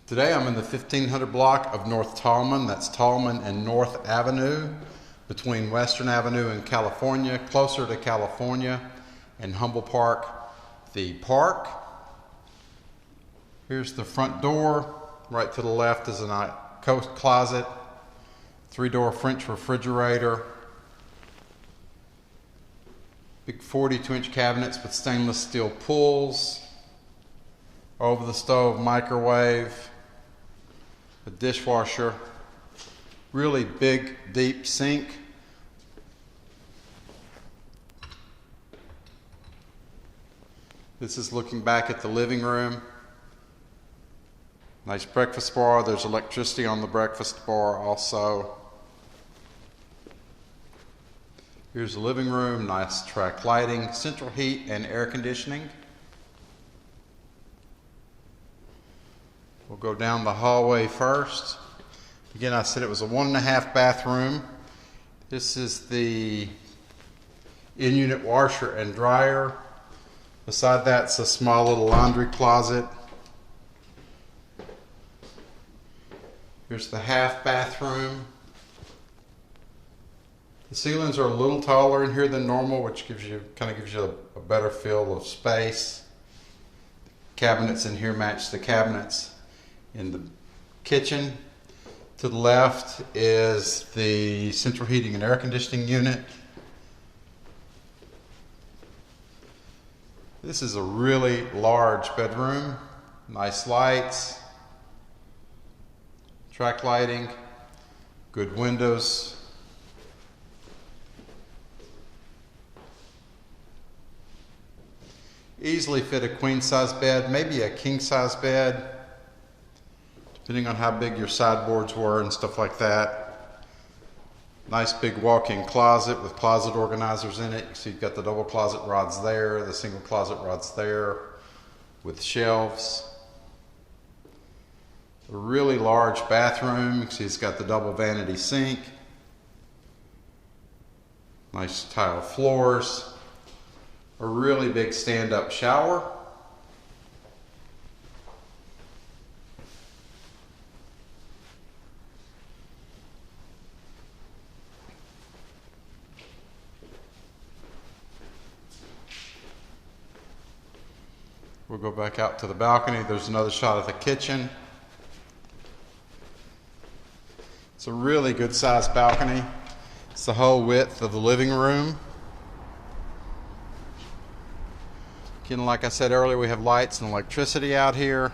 Today I'm in the 1500 block of North Tallman. That's Tallman and North Avenue, between Western Avenue and California, closer to California, and Humble Park, the park. Here's the front door. Right to the left is a coat closet, 3-door French refrigerator, big 42-inch cabinets with stainless steel pulls, over the stove microwave, a dishwasher, really big deep sink. This is looking back at the living room. Nice breakfast bar. There's electricity on the breakfast bar also. Here's the living room, nice track lighting, central heat and air conditioning. We'll go down the hallway first. Again, I said it was a 1.5 bathroom. This is the in-unit washer and dryer. Beside that's a small little laundry closet. Here's the half bathroom. The ceilings are a little taller in here than normal, which gives you a better feel of space. Cabinets in here match the cabinets in the kitchen. To the left is the central heating and air conditioning unit. This is a really large bedroom. Nice lights, track lighting, good windows. Easily fit a queen size bed, maybe a king size bed, depending on how big your sideboards were and stuff like that. Nice big walk-in closet with closet organizers in it. So you've got the double closet rods there, the single closet rods there with shelves. A really large bathroom. So it's got the double vanity sink. Nice tile floors. A really big stand-up shower. We'll go back out to the balcony. There's another shot of the kitchen. It's a really good sized balcony. It's the whole width of the living room. Again, like I said earlier, we have lights and electricity out here.